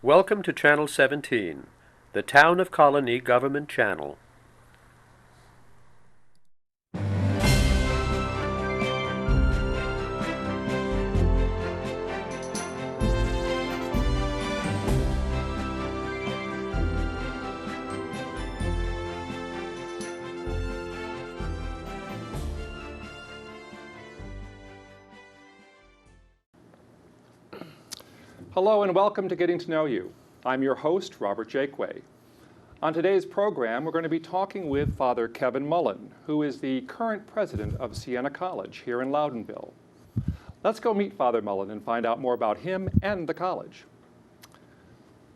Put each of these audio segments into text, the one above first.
Welcome to Channel 17, the Town of Colonie Government Channel. Hello and welcome to Getting to Know You. I'm your host, Robert Jaquay. On today's program, we're going to be talking with Father Kevin Mullen, who is the current president of Siena College here in Loudonville. Let's go meet Father Mullen and find out more about him and the college.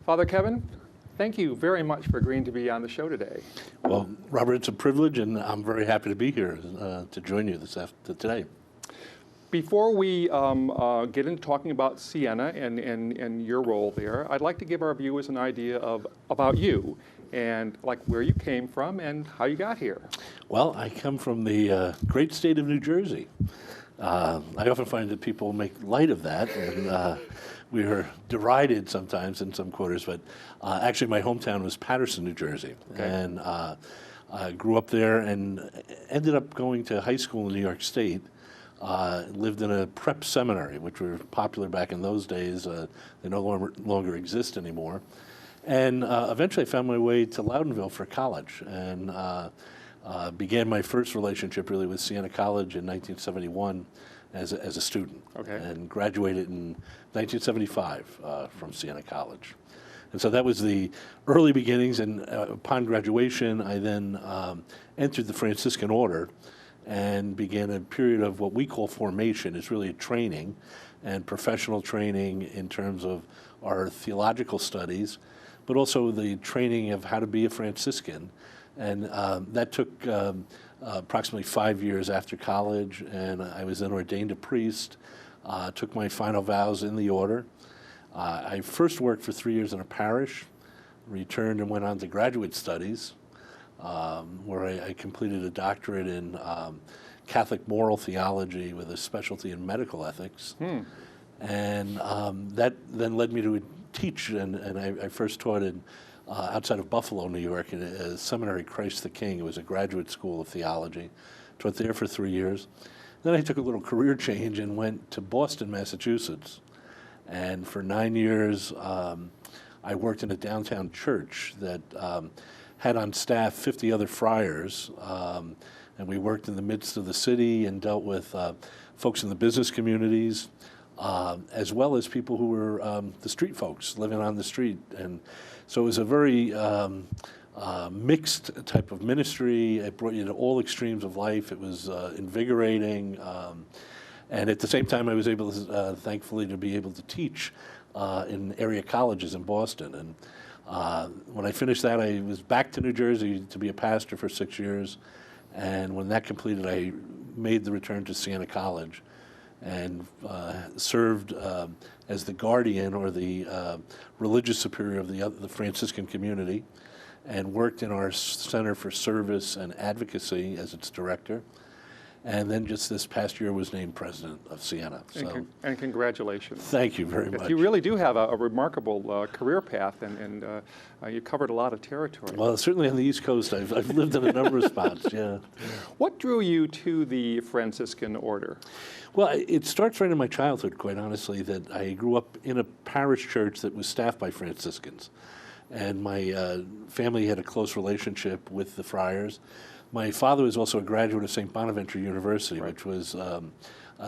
Father Kevin, thank you very much for agreeing to be on the show today. Well, Robert, it's a privilege, and I'm very happy to be here to join you today. Before we get into talking about Siena and your role there, I'd like to give our viewers an idea about you and like where you came from and how you got here. Well, I come from the great state of New Jersey. I often find that people make light of that, and we are derided sometimes in some quarters, but actually my hometown was Paterson, New Jersey. Okay. And I grew up there and ended up going to high school in New York State. Lived in a prep seminary, which were popular back in those days. They no longer exist anymore. And eventually I found my way to Loudonville for college and began my first relationship really with Siena College in 1971 as a student. Okay. And graduated in 1975 from Siena College. And so that was the early beginnings, and upon graduation I then entered the Franciscan Order and began a period of what we call formation. It's really training and professional training in terms of our theological studies, but also the training of how to be a Franciscan. And that took approximately 5 years after college, and I was then ordained a priest, took my final vows in the order. I first worked for 3 years in a parish, returned and went on to graduate studies, where I completed a doctorate in Catholic moral theology with a specialty in medical ethics. And that then led me to teach, and I first taught in outside of Buffalo, New York, in a seminary, Christ the King. It was a graduate school of theology. Taught there for 3 years. Then I took a little career change and went to Boston, Massachusetts. And for 9 years, I worked in a downtown church that had on staff 50 other friars, and we worked in the midst of the city and dealt with folks in the business communities, as well as people who were the street folks living on the street. And so it was a very mixed type of ministry. It brought you to all extremes of life. It was invigorating, and at the same time I was able to, thankfully, to be able to teach in area colleges in Boston. And when I finished that, I was back to New Jersey to be a pastor for 6 years, and when that completed, I made the return to Siena College and served as the guardian or the religious superior of the Franciscan community, and worked in our Center for Service and Advocacy as its director. And then just this past year was named president of Siena. And congratulations. Thank you very much. You really do have a remarkable career path, and you covered a lot of territory. Well, certainly on the East Coast, I've lived in a number of spots, yeah. What drew you to the Franciscan order? Well, it starts right in my childhood, quite honestly, that I grew up in a parish church that was staffed by Franciscans. And my family had a close relationship with the friars. My father was also a graduate of St. Bonaventure University, right, which was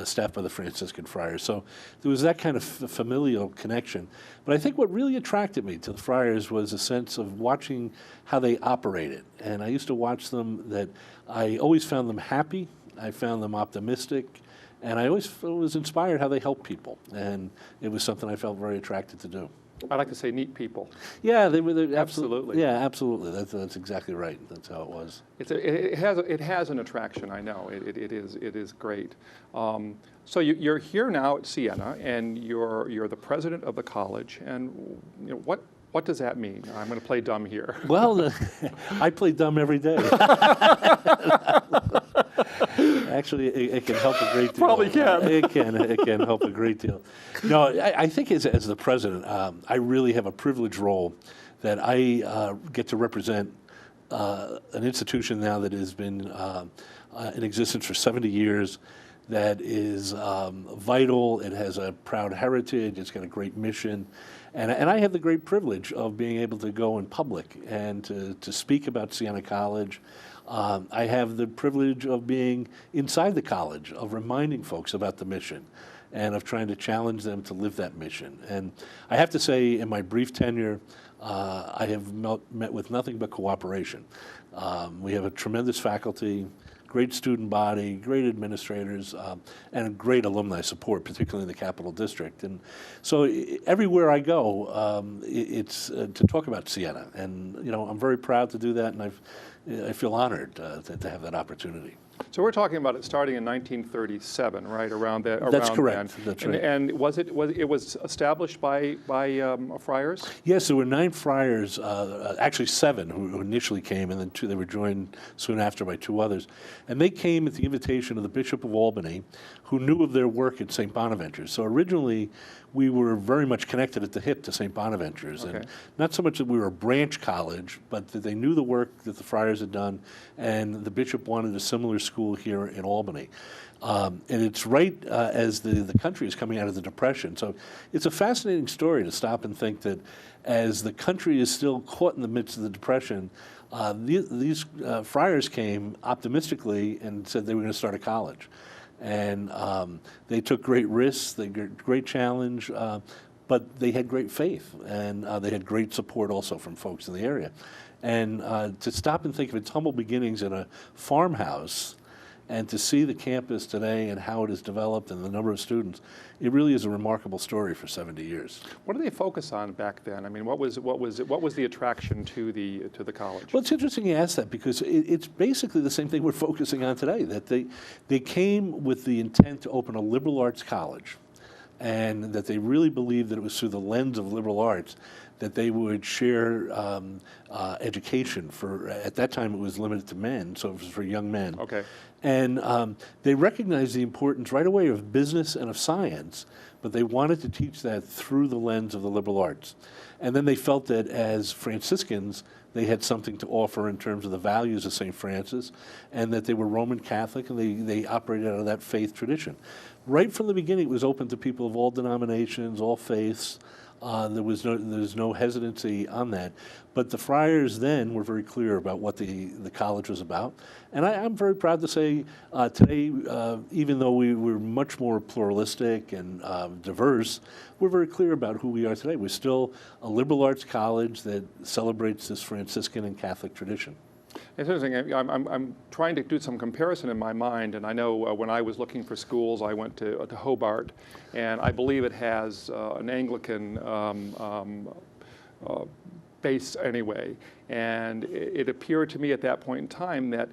staffed by the Franciscan friars. So there was that kind of familial connection. But I think what really attracted me to the friars was a sense of watching how they operated. And I used to watch them that I always found them happy, I found them optimistic, and I always was inspired how they helped people. And it was something I felt very attracted to do. I like to say neat people. Yeah, they were absolutely. Yeah, absolutely. That's exactly right. That's how it was. It has an attraction. I know it is great. So you're here now at Siena, and you're the president of the college. And what does that mean? I'm going to play dumb here. Well, I play dumb every day. actually, it can help a great deal. Probably can. It can help a great deal. No, I think as the president, I really have a privileged role that I get to represent an institution now that has been in existence for 70 years, that is vital. It has a proud heritage. It's got a great mission. And I have the great privilege of being able to go in public and to speak about Siena College. I have the privilege of being inside the college, of reminding folks about the mission, and of trying to challenge them to live that mission. And I have to say, in my brief tenure, I have met with nothing but cooperation. We have a tremendous faculty, great student body, great administrators, and a great alumni support, particularly in the Capital District. And so everywhere I go, it's to talk about Siena. And I'm very proud to do that, and I feel honored to have that opportunity. So we're talking about it starting in 1937, right? Around that. That's correct. That's right. And was it established by friars? Yes, there were 9 friars, actually 7 who initially came, and then they were joined soon after by 2 others. And they came at the invitation of the Bishop of Albany, who knew of their work at St. Bonaventure's. So originally, we were very much connected at the hip to St. Bonaventure's. Okay. And not so much that we were a branch college, but that they knew the work that the friars had done, and the bishop wanted a similar school here in Albany. And it's right as the country is coming out of the Depression. So it's a fascinating story to stop and think that as the country is still caught in the midst of the Depression, these friars came optimistically and said they were going to start a college. And they took great risks, they got great challenge, but they had great faith, and they had great support also from folks in the area. And to stop and think of its humble beginnings in a farmhouse, and to see the campus today and how it has developed and the number of students, it really is a remarkable story for 70 years. What did they focus on back then? I mean, what was the attraction to the college? Well, it's interesting you ask that, because it's basically the same thing we're focusing on today, that they came with the intent to open a liberal arts college, and that they really believed that it was through the lens of liberal arts that they would share education for, at that time it was limited to men, so it was for young men. Okay. And they recognized the importance right away of business and of science, but they wanted to teach that through the lens of the liberal arts. And then they felt that as Franciscans, they had something to offer in terms of the values of St. Francis, and that they were Roman Catholic, and they operated out of that faith tradition. Right from the beginning, it was open to people of all denominations, all faiths. There was no hesitancy on that. But the friars then were very clear about what the college was about. And I'm very proud to say today, even though we were much more pluralistic and diverse, we're very clear about who we are today. We're still a liberal arts college that celebrates this Franciscan and Catholic tradition. It's interesting. I'm trying to do some comparison in my mind, and I know when I was looking for schools, I went to Hobart, and I believe it has an Anglican base anyway. And it appeared to me at that point in time that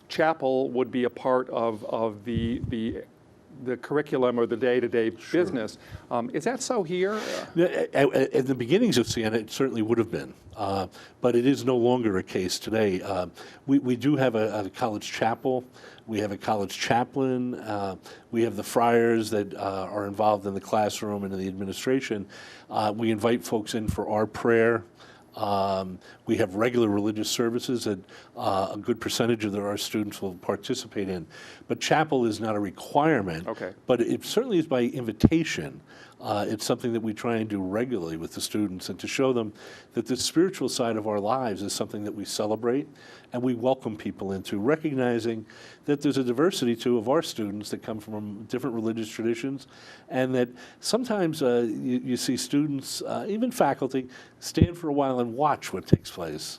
chapel would be a part of the curriculum or the day-to-day business. Is that so here? At the beginnings of Siena, it certainly would have been, but it is no longer a case today. We do have a college chapel. We have a college chaplain. We have the friars that are involved in the classroom and in the administration. We invite folks in for our prayer. We have regular religious services that a good percentage of our students will participate in. But chapel is not a requirement, okay, but it certainly is by invitation. It's something that we try and do regularly with the students, and to show them that the spiritual side of our lives is something that we celebrate and we welcome people into, recognizing that there's a diversity, too, of our students that come from different religious traditions, and that sometimes you see students, even faculty, stand for a while and watch what takes place.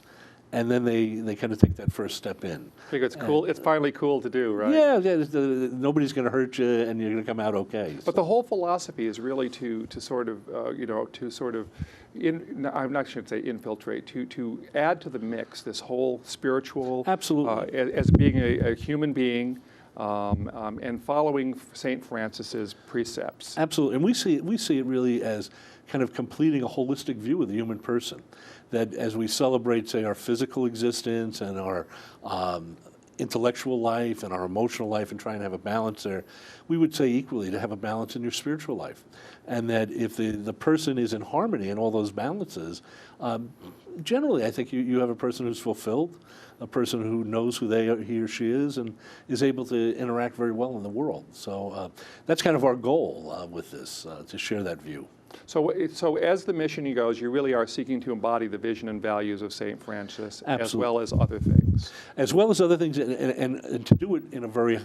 And then they kind of take that first step in. Because it's cool. It's finally cool to do, right? Yeah. Nobody's going to hurt you, and you're going to come out okay. But the whole philosophy is really to sort of I'm not sure to say infiltrate, to add to the mix this whole spiritual, absolutely, as being a human being. And following St. Francis's precepts. Absolutely, and we see it really as kind of completing a holistic view of the human person. That as we celebrate, say, our physical existence and our intellectual life and our emotional life and try and have a balance there, we would say equally to have a balance in your spiritual life. And that if the person is in harmony in all those balances, generally I think you have a person who's fulfilled, a person who knows who he or she is and is able to interact very well in the world. So that's kind of our goal with this, to share that view. So as the mission goes, you really are seeking to embody the vision and values of St. Francis, Absolutely. as well as other things. As well as other things, and to do it in a very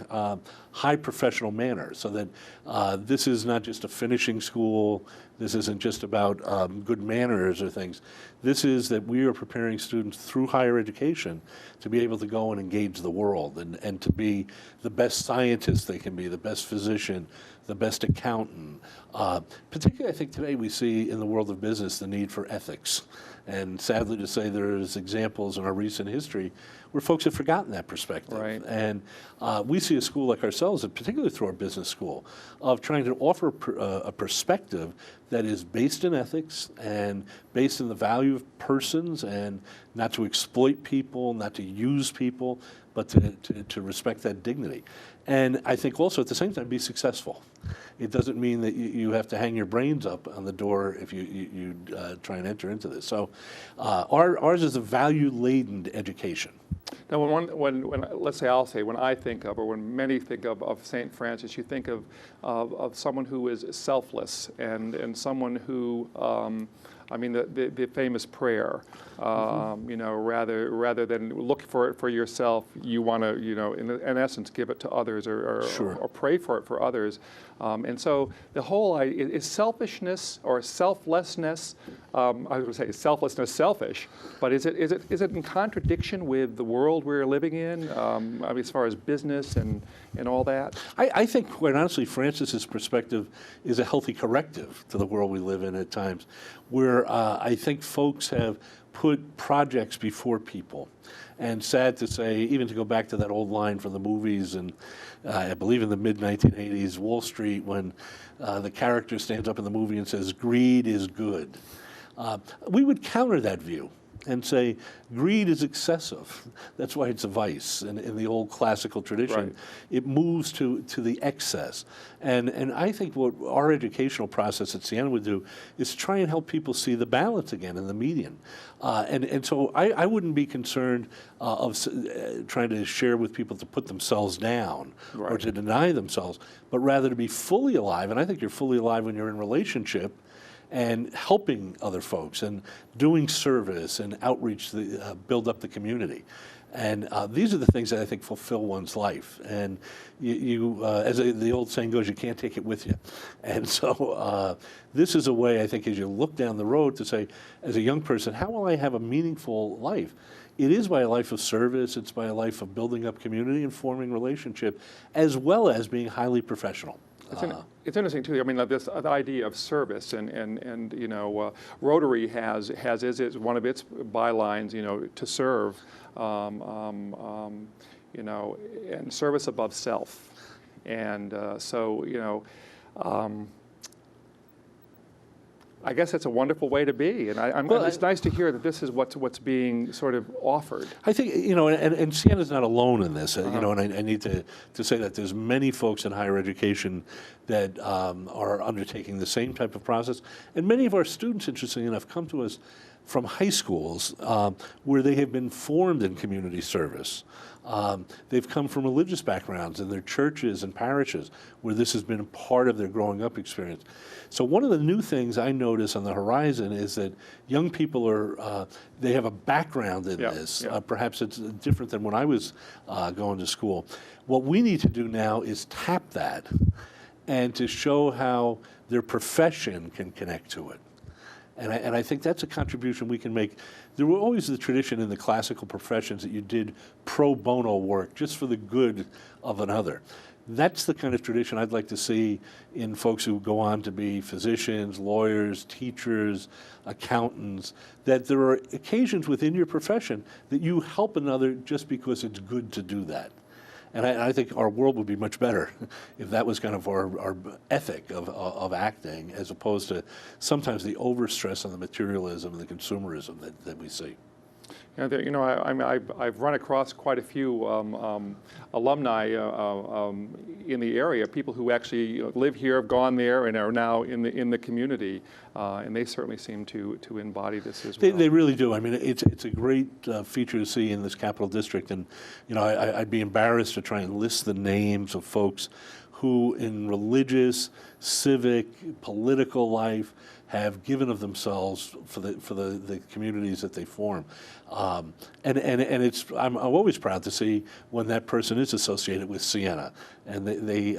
high professional manner, so that this is not just a finishing school, this isn't just about good manners or things. This is that we are preparing students through higher education to be able to go and engage the world and to be the best scientist they can be, the best physician, the best accountant. Particularly, I think today we see in the world of business the need for ethics. And sadly to say, there's examples in our recent history where folks have forgotten that perspective. Right. And we see a school like ourselves, and particularly through our business school, of trying to offer a perspective that is based in ethics and based in the value of persons, and not to exploit people, not to use people, but to respect that dignity. And I think also at the same time be successful. It doesn't mean that you have to hang your brains up on the door if you try and enter into this. So ours is a value-laden education. Now, when let's say when I think of, or when many think of St. Francis, you think of someone who is selfless and someone who, I mean, the famous prayer, you know, rather than look for it for yourself, you want to, you know, in essence, give it to others or pray for it for others. And so the whole idea is selfishness or selflessness. I was going to say, is selflessness selfish? But is it in contradiction with the world we're living in? I mean, as far as business and all that. I think, quite honestly, Francis's perspective is a healthy corrective to the world we live in at times, where I think folks have put projects before people. And sad to say, even to go back to that old line from the movies, and I believe in the mid-1980s, Wall Street, when the character stands up in the movie and says, "Greed is good." We would counter that view and say, greed is excessive. That's why it's a vice. And in the old classical tradition, Right. It moves to the excess. And I think what our educational process at Siena would do is try and help people see the balance again in the median. And so I wouldn't be concerned of trying to share with people to put themselves down or Right. to deny themselves, but rather to be fully alive. And I think you're fully alive when you're in relationship and helping other folks and doing service and outreach to build up the community. And these are the things that I think fulfill one's life. And as the old saying goes, you can't take it with you. And so this is a way, I think, as you look down the road to say, as a young person, how will I have a meaningful life? It is by a life of service, it's by a life of building up community and forming relationship, as well as being highly professional. It's interesting too. I mean, the idea of service, and you know, Rotary has as one of its bylines, you know, to serve, you know, and service above self, and so you know. I guess it's a wonderful way to be, and it's nice to hear that this is what's being sort of offered. I think, you know, and Siena's not alone in this, you know, and I need to say that there's many folks in higher education that are undertaking the same type of process, and many of our students, interestingly enough, come to us from high schools where they have been formed in community service. They've come from religious backgrounds in their churches and parishes where this has been a part of their growing up experience. So one of the new things I notice on the horizon is that young people they have a background in this. Perhaps it's different than when I was going to school. What we need to do now is tap that and to show how their profession can connect to it. And I think that's a contribution we can make. There were always the tradition in the classical professions that you did pro bono work just for the good of another. That's the kind of tradition I'd like to see in folks who go on to be physicians, lawyers, teachers, accountants, that there are occasions within your profession that you help another just because it's good to do that. And I think our world would be much better if that was kind of our ethic of acting, as opposed to sometimes the overstress on the materialism and the consumerism that we see. I've run across quite a few alumni in the area, people who actually live here, have gone there, and are now in the community, and they certainly seem to embody this as well. They really do. I mean, it's a great feature to see in this capital district, and I'd be embarrassed to try and list the names of folks who, in religious, civic, political life, have given of themselves for the communities that they form, and I'm always proud to see when that person is associated with Siena, and they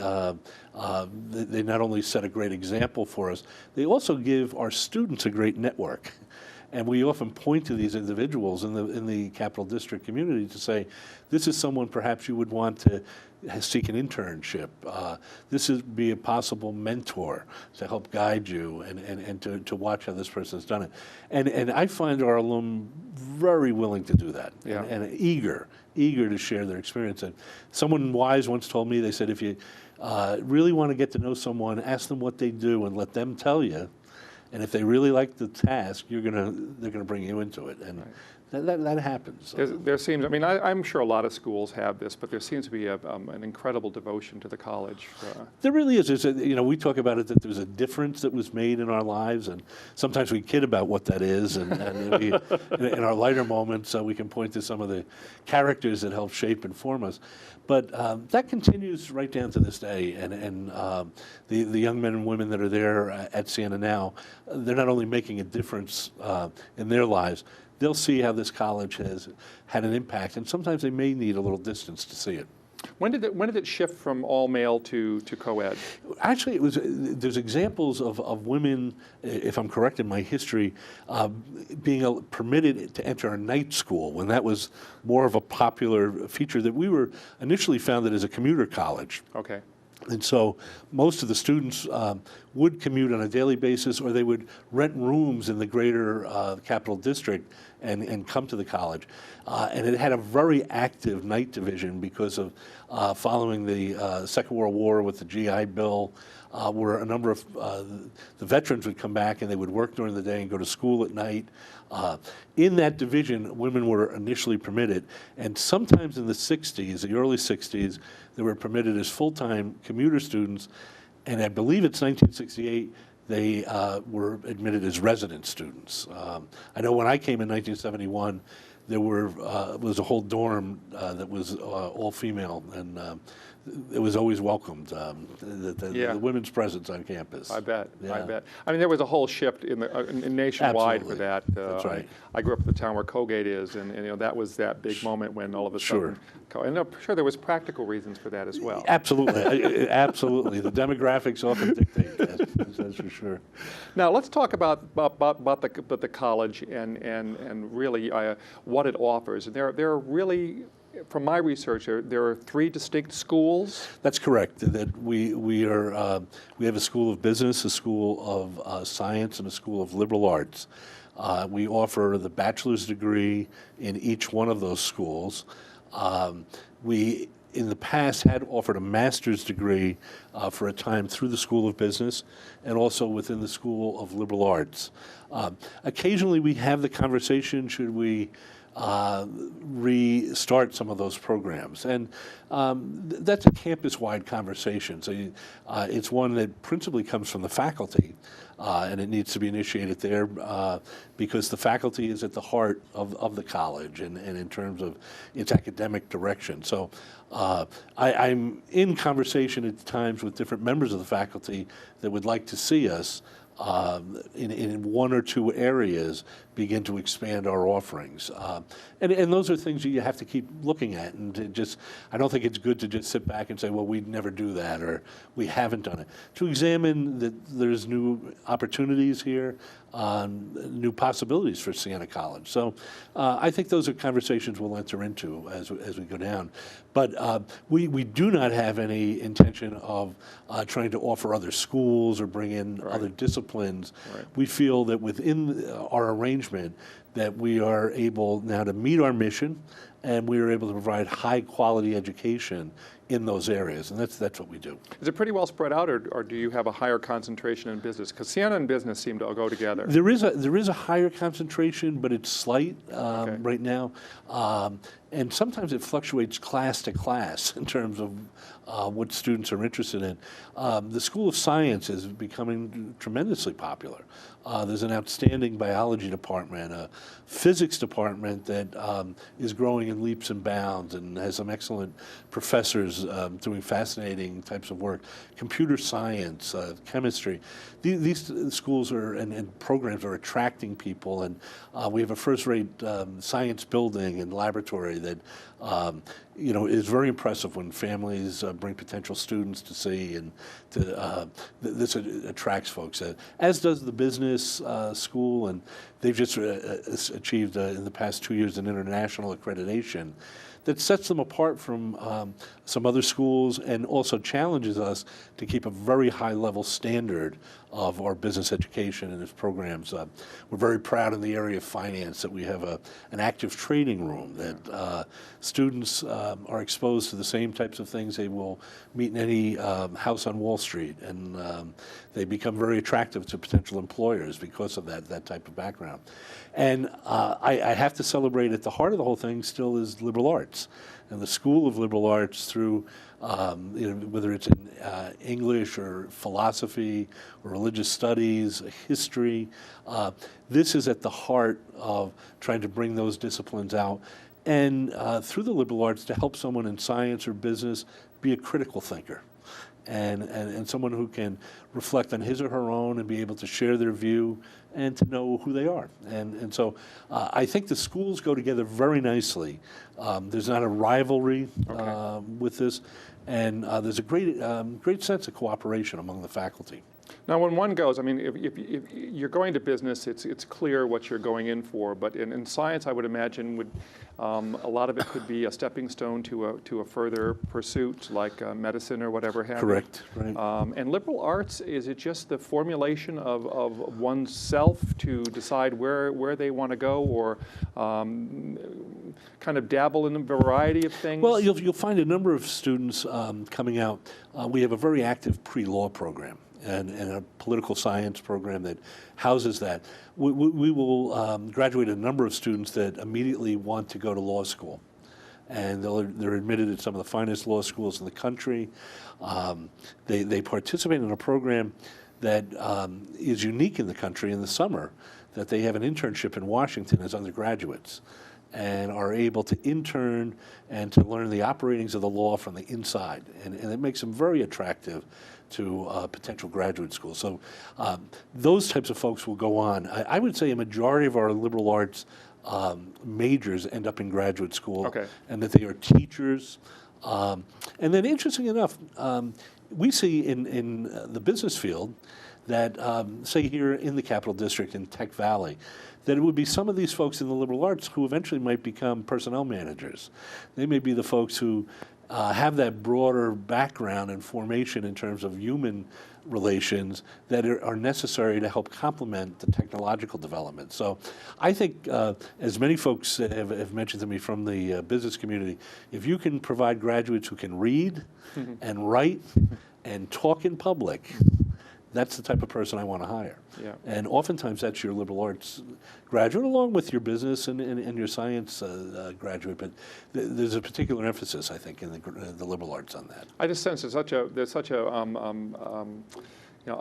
not only set a great example for us, they also give our students a great network. And we often point to these individuals in the Capital District community to say, this is someone perhaps you would want to seek an internship. This would be a possible mentor to help guide you and to watch how this person has done it. And I find our alum very willing to do that, yeah. and eager to share their experience. And someone wise once told me, they said, if you really want to get to know someone, ask them what they do and let them tell you. And if they really like the task, they're gonna bring you into it, and right. that happens. There seems, I mean, I'm sure a lot of schools have this, but there seems to be an incredible devotion to the college. There really is. We talk about it, that there's a difference that was made in our lives, and sometimes we kid about what that is, and in our lighter moments, we can point to some of the characters that help shape and form us. But that continues right down to this day, and the young men and women that are there at Siena now, they're not only making a difference in their lives, they'll see how this college has had an impact, and sometimes they may need a little distance to see it. When did it shift from all male to co-ed? Actually, there's examples of women, if I'm correct in my history, being permitted to enter a night school when that was more of a popular feature, that we were initially founded as a commuter college. Okay. And so most of the students would commute on a daily basis, or they would rent rooms in the greater Capital District and come to the college. And it had a very active night division because of following the Second World War with the GI Bill, where a number of the veterans would come back and they would work during the day and go to school at night. In that division, women were initially permitted, and sometimes in the 60s, the early 60s, they were permitted as full-time commuter students, and I believe it's 1968, they were admitted as resident students. I know when I came in 1971, there was a whole dorm that was all female, and it was always welcomed, the women's presence on campus. I bet, yeah. I bet. I mean, there was a whole shift in nationwide Absolutely. for that. That's right. I grew up in the town where coed is, and that was that big moment when all of a sudden, and I'm sure there was practical reasons for that as well. Absolutely, absolutely. The demographics often dictate that, that's for sure. Now let's talk about the college and really what it offers. There are really, from my research, there are 3 distinct schools. That's correct. That we have a school of business, a school of science, and a school of liberal arts. We offer the bachelor's degree in each one of those schools. We, in the past, had offered a master's degree for a time through the School of Business and also within the School of Liberal Arts. Occasionally we have the conversation, should we restart some of those programs, and that's a campus-wide conversation. So it's one that principally comes from the faculty, and it needs to be initiated there because the faculty is at the heart of the college and in terms of its academic direction. So I'm in conversation at times with different members of the faculty that would like to see us in 1 or 2 areas begin to expand our offerings. And those are things that you have to keep looking at, and I don't think it's good to just sit back and say, well, we'd never do that, or we haven't done it. To examine that there's new opportunities here, new possibilities for Siena College. So I think those are conversations we'll enter into as we go down. But we do not have any intention of trying to offer other schools or bring in other disciplines. Right. We feel that within our arrangement, that we are able now to meet our mission, and we are able to provide high quality education in those areas, and that's what we do. Is it pretty well spread out, or do you have a higher concentration in business? Because Siena and business seem to all go together. There is a higher concentration, but it's slight right now, and sometimes it fluctuates class to class in terms of what students are interested in. The School of Science is becoming tremendously popular. There's an outstanding biology department, a physics department that is growing in leaps and bounds and has some excellent professors doing fascinating types of work. Computer science, chemistry. These schools and programs are attracting people, and we have a first-rate science building and laboratory that is very impressive when families bring potential students to see, and this attracts folks. As does the business school, and they've just achieved in the past 2 years an international accreditation that sets them apart from some other schools and also challenges us to keep a very high level standard of our business education and its programs. We're very proud in the area of finance that we have an active trading room that students are exposed to the same types of things they will meet in any house on Wall Street, and they become very attractive to potential employers because of that type of background. And I have to celebrate, at the heart of the whole thing still is liberal arts. And the School of Liberal Arts, through whether it's in English or philosophy or religious studies, history, this is at the heart of trying to bring those disciplines out. And through the liberal arts, to help someone in science or business be a critical thinker. And someone who can reflect on his or her own and be able to share their view and to know who they are. And so I think the schools go together very nicely. There's not a rivalry with this, and there's a great sense of cooperation among the faculty. Now, when one goes, I mean, if you're going to business, it's clear what you're going in for. But in science, I would imagine a lot of it could be a stepping stone to a further pursuit, like medicine or whatever have you. Correct. Right. And liberal arts, is it just the formulation of oneself to decide where they want to go, or kind of dabble in a variety of things? Well, you'll find a number of students coming out. We have a very active pre-law program and a political science program that houses that. We will graduate a number of students that immediately want to go to law school. And they're admitted at some of the finest law schools in the country. They participate in a program that is unique in the country in the summer, that they have an internship in Washington as undergraduates and are able to intern and to learn the operations of the law from the inside. And it makes them very attractive to potential graduate schools. So those types of folks will go on. I would say a majority of our liberal arts majors end up in graduate school, and that they are teachers. And then, interesting enough, we see in the business field that, say here in the Capital District in Tech Valley, that it would be some of these folks in the liberal arts who eventually might become personnel managers. They may be the folks who have that broader background and formation in terms of human relations that are necessary to help complement the technological development. So I think, as many folks have mentioned to me from the business community, if you can provide graduates who can read and write and talk in public, that's the type of person I want to hire. Yeah. And oftentimes that's your liberal arts graduate, along with your business and your science graduate. But there's a particular emphasis, I think, in the liberal arts on that. I just sense there's such a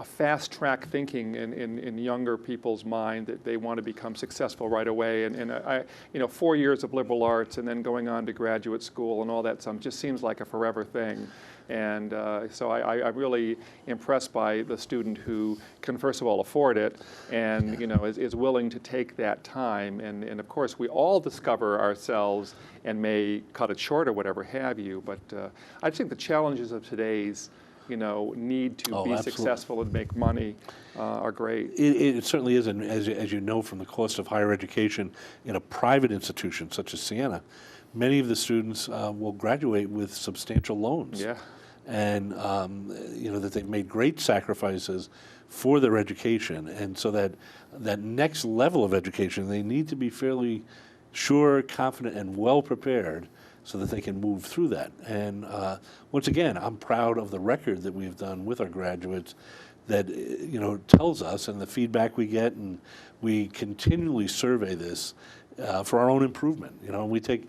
fast track thinking in younger people's mind that they want to become successful right away. And 4 years of liberal arts and then going on to graduate school and all that stuff just seems like a forever thing. And so I'm really impressed by the student who can, first of all, afford it and is willing to take that time. And of course, we all discover ourselves and may cut it short or whatever have you. But I think the challenges of today's need to be successful and make money are great. It certainly is, and as you know from the cost of higher education in a private institution such as Siena, many of the students will graduate with substantial loans. Yeah. and that they've made great sacrifices for their education, and so that next level of education, they need to be fairly sure, confident, and well prepared so that they can move through that. And once again, I'm proud of the record that we've done with our graduates that tells us, and the feedback we get, and we continually survey this for our own improvement. We take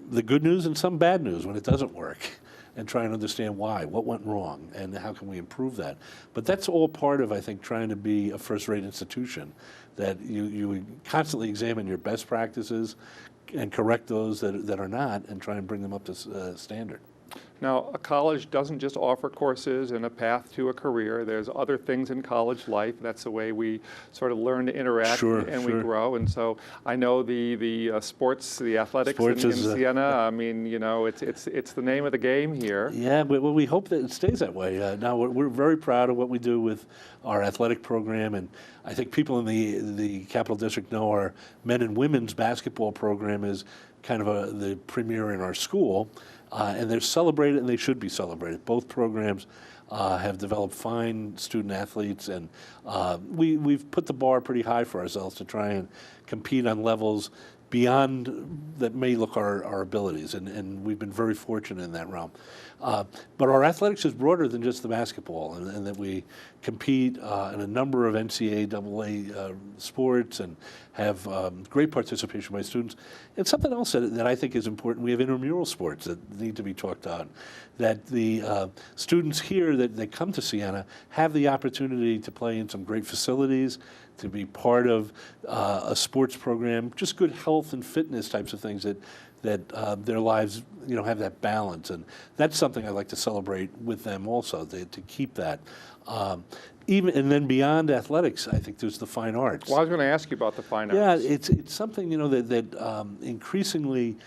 the good news and some bad news when it doesn't work, and try and understand why, what went wrong, and how can we improve that. But that's all part of, I think, trying to be a first-rate institution, that you constantly examine your best practices and correct those that are not, and try and bring them up to standard. Now, a college doesn't just offer courses and a path to a career. There's other things in college life. That's the way we sort of learn to interact and we grow. And so I know the sports, the athletics in Siena. I mean, it's the name of the game here. Yeah, but we hope that it stays that way. Now, we're very proud of what we do with our athletic program, and I think people in the Capital District know our men and women's basketball program is kind of the premier in our school. And they're celebrated, and they should be celebrated. Both programs have developed fine student athletes, and we've put the bar pretty high for ourselves to try and compete on levels beyond that may look our abilities, and we've been very fortunate in that realm. But our athletics is broader than just the basketball, and that we compete in a number of NCAA sports and have great participation by students. And something else that I think is important, we have intramural sports that need to be talked on, that the students here that come to Siena have the opportunity to play in some great facilities, to be part of a sports program, just good health and fitness types of things that their lives have that balance, and that's something I like to celebrate with them also, to keep that. And then beyond athletics, I think there's the fine arts. Well, I was going to ask you about the fine arts. Yeah, it's something that increasingly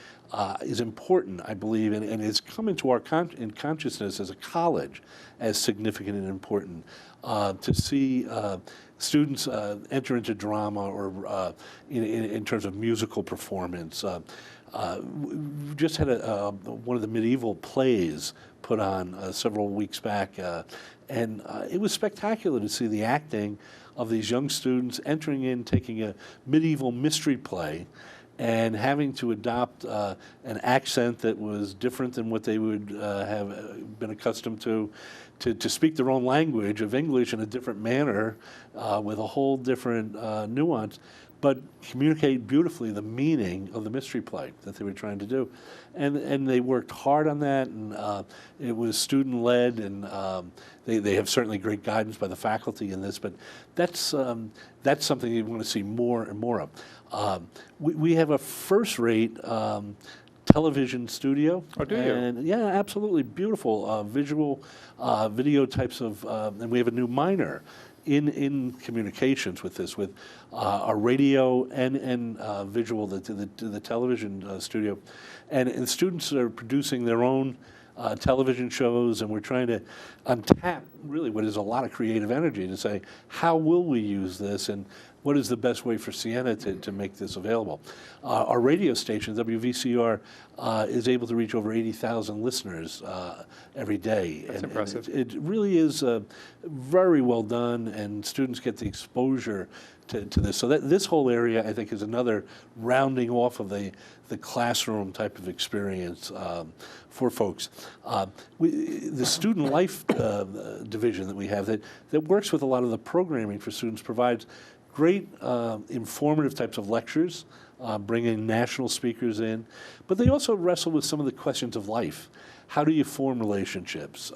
is important, I believe, and it's come into our consciousness as a college as significant and important to see students enter into drama or in terms of musical performance. We just had one of the medieval plays put on several weeks back, and it was spectacular to see the acting of these young students entering in, taking a medieval mystery play and having to adopt an accent that was different than what they would have been accustomed to speak their own language of English in a different manner with a whole different nuance, but communicate beautifully the meaning of the mystery play that they were trying to do. And they worked hard on that, and it was student-led, and they have certainly great guidance by the faculty in this, but that's something you want to see more and more of. We have a first-rate television studio. Oh, do you? And yeah, absolutely beautiful visual, video types of, and we have a new minor in communications with this, with our radio and visual, the television studio, and students are producing their own television shows, and we're trying to untap really what is a lot of creative energy to say, how will we use this, and what is the best way for Siena to make this available? Our radio station, WVCR, is able to reach over 80,000 listeners every day. That's impressive. And it really is very well done, and students get the exposure to this. So this whole area, I think, is another rounding off of the classroom type of experience for folks. The student life division that we have that works with a lot of the programming for students provides great informative types of lectures, bringing national speakers in, but they also wrestle with some of the questions of life. How do you form relationships?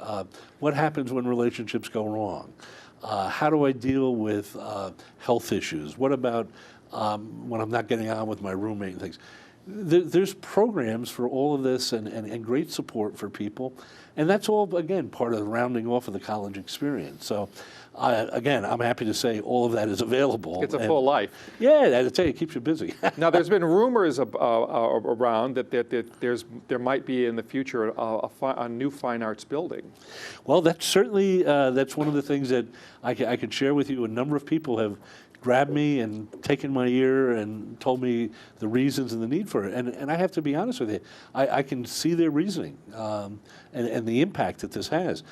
What happens when relationships go wrong? How do I deal with health issues? What about when I'm not getting on with my roommate and things? There's programs for all of this and great support for people. And that's all, again, part of the rounding off of the college experience. So, again, I'm happy to say all of that is available. It's a full life. Yeah, I tell you, it keeps you busy. Now, there's been rumors around that there might be in the future a new fine arts building. Well, that's certainly that's one of the things that I could share with you. A number of people have grabbed me and taken my ear and told me the reasons and the need for it. And I have to be honest with you, I can see their reasoning and the impact that this has.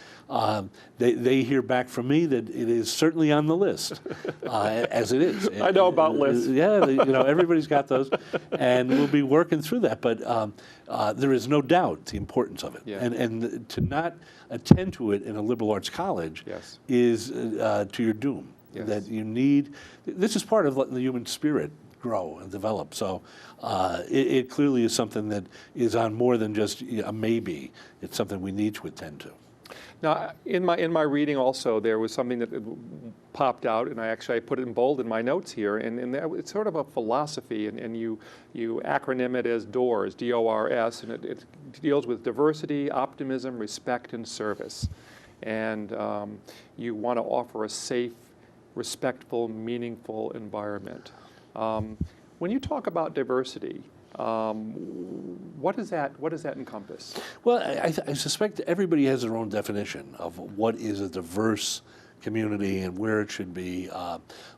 They hear back from me that it is certainly on the list, as it is. I know about lists. Yeah, everybody's got those, and we'll be working through that. But there is no doubt the importance of it, Yeah. and to not attend to it in a liberal arts college Yes. is to your doom. Yes. That you need. This is part of letting the human spirit grow and develop. So it clearly is something that is on more than just a maybe. It's something we need to attend to. Now, in my reading also, there was something that popped out, and I put it in bold in my notes here, and it's sort of a philosophy, and you acronym it as DOORS, D-O-R-S, and it deals with diversity, optimism, respect, and service. And you want to offer a safe, respectful, meaningful environment. When you talk about diversity, what does that encompass? Well, I suspect everybody has their own definition of what is a diverse community and where it should be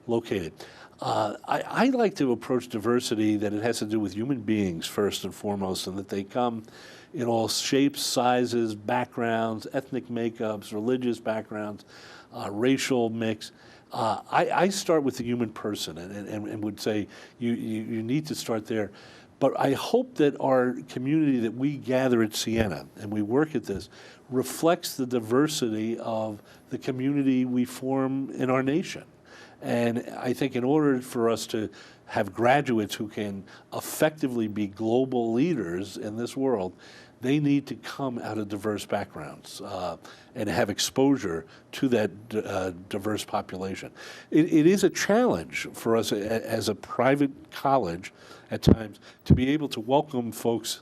located. I like to approach diversity that it has to do with human beings first and foremost, and that they come in all shapes, sizes, backgrounds, ethnic makeups, religious backgrounds, racial mix. I start with the human person and would say you need to start there. But I hope that our community that we gather at Siena and we work at this reflects the diversity of the community we form in our nation. And I think in order for us to have graduates who can effectively be global leaders in this world, they need to come out of diverse backgrounds and have exposure to that diverse population. It is a challenge for us as a private college at times to be able to welcome folks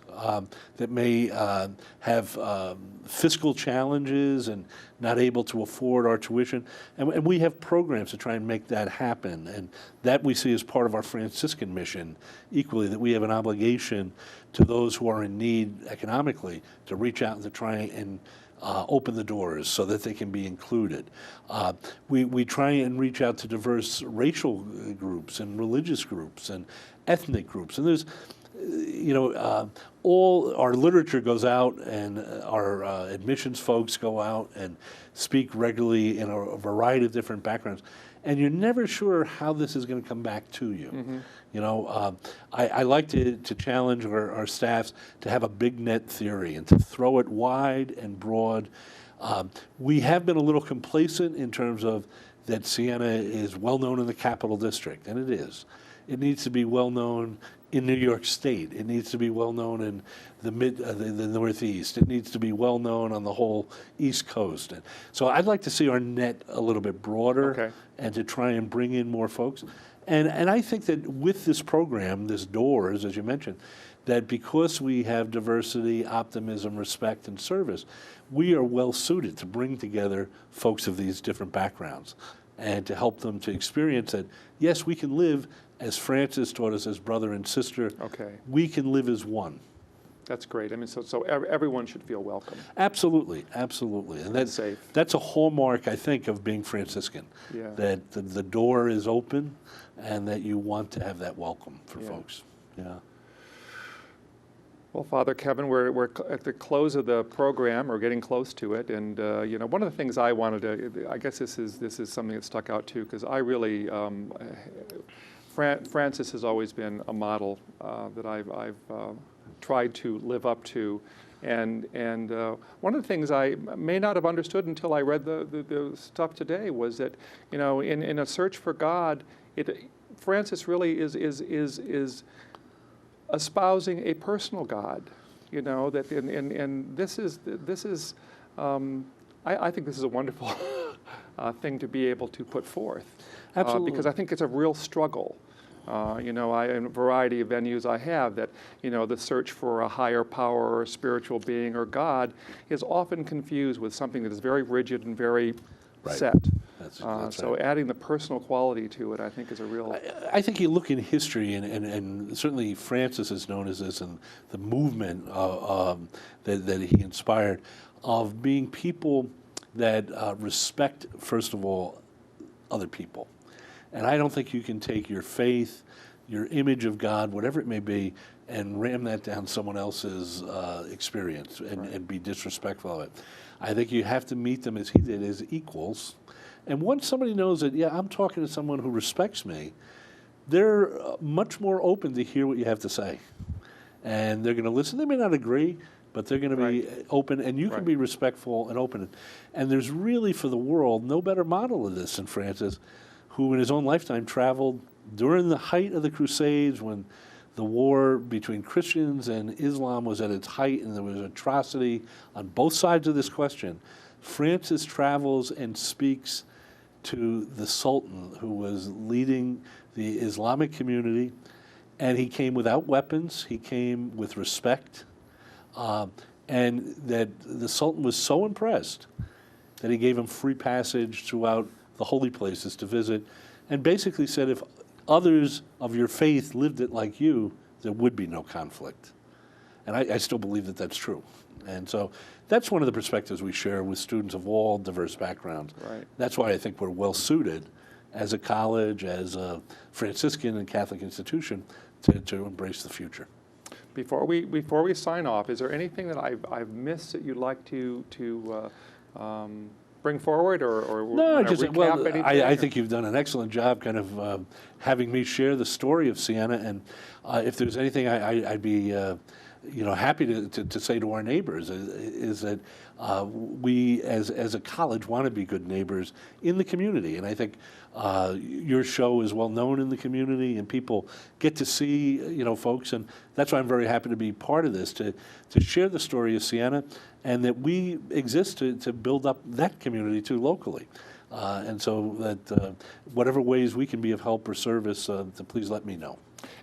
that may have fiscal challenges and not able to afford our tuition. And we have programs to try and make that happen. And that we see as part of our Franciscan mission equally, that we have an obligation to those who are in need economically to reach out and to try and open the doors so that they can be included. We try and reach out to diverse racial groups and religious groups and ethnic groups. And there's, all our literature goes out, and our admissions folks go out and speak regularly in a variety of different backgrounds. And you're never sure how this is going to come back to you. Mm-hmm. I like to challenge our staffs to have a big net theory and to throw it wide and broad. We have been a little complacent in terms of that Siena is well known in the Capital District, and it is. It needs to be well known in New York State. It needs to be well known in the Northeast. It needs to be well known on the whole East Coast. And so I'd like to see our net a little bit broader, and to try and bring in more folks. And I think that with this program, this DOORS, as you mentioned, that because we have diversity, optimism, respect, and service, we are well suited to bring together folks of these different backgrounds and to help them to experience that, yes, we can live, as Francis taught us, as brother and sister. We can live as one. That's great. I mean, so everyone should feel welcome. Absolutely, absolutely. And that's safe. That's a hallmark, I think, of being Franciscan. Yeah. That the door is open and that you want to have that welcome for folks. Yeah. Well, Father Kevin, we're at the close of the program, or getting close to it, and one of the things I wanted to, I guess this is something that stuck out too, because I really, Francis has always been a model that I've tried to live up to, and one of the things I may not have understood until I read the stuff today was that, in a search for God, Francis really is espousing a personal God, that and this is I think this is a wonderful thing to be able to put forth. Absolutely. Because I think it's a real struggle. In a variety of venues I have, that the search for a higher power or spiritual being or God is often confused with something that is very rigid and very set. That's so adding the personal quality to it, I think, is a real... I think you look in history, and certainly Francis is known as this, and the movement that he inspired, of being people that respect, first of all, other people. And I don't think you can take your faith, your image of God, whatever it may be, and ram that down someone else's experience and be disrespectful of it. I think you have to meet them as he did, as equals. And once somebody knows that, yeah, I'm talking to someone who respects me, they're much more open to hear what you have to say. And they're going to listen. They may not agree, but they're going to be open, and you can be respectful and open. And there's really, for the world, no better model of this than Francis, who in his own lifetime traveled during the height of the Crusades, when the war between Christians and Islam was at its height and there was atrocity on both sides of this question. Francis travels and speaks to the Sultan, who was leading the Islamic community, and he came without weapons. He came with respect, and that the Sultan was so impressed that he gave him free passage throughout the holy places to visit, and basically said, if others of your faith lived it like you, there would be no conflict. And I still believe that that's true. And so that's one of the perspectives we share with students of all diverse backgrounds. Right. That's why I think we're well suited as a college, as a Franciscan and Catholic institution, to embrace the future. Before we sign off, is there anything that I've missed that you'd like to bring forward, or no, just recap anything? I think you've done an excellent job, kind of having me share the story of Siena, and if there's anything I'd be happy to say to our neighbors is that we as a college want to be good neighbors in the community, and I think your show is well known in the community, and people get to see folks, and that's why I'm very happy to be part of this, to share the story of Siena, and that we exist to build up that community too locally. And so that whatever ways we can be of help or service, please let me know.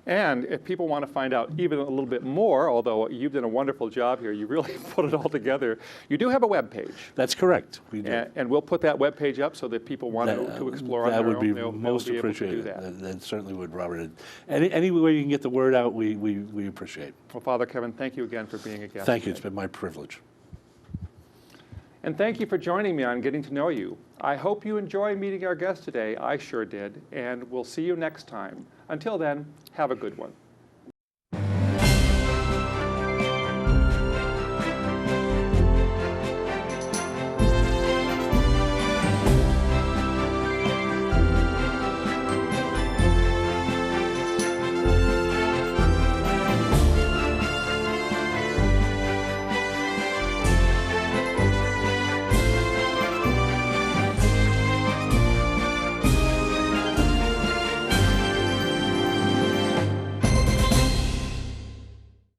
And if people want to find out even a little bit more, although you've done a wonderful job here, you really put it all together, you do have a web page. That's correct. We do. And we'll put that web page up so that people want to explore on their own. That would be most appreciated. That certainly would, Robert. Any way you can get the word out, we appreciate. Well, Father Kevin, thank you again for being a guest. Thank you. It's been my privilege. And thank you for joining me on Getting to Know You. I hope you enjoy meeting our guest today. I sure did. And we'll see you next time. Until then, have a good one.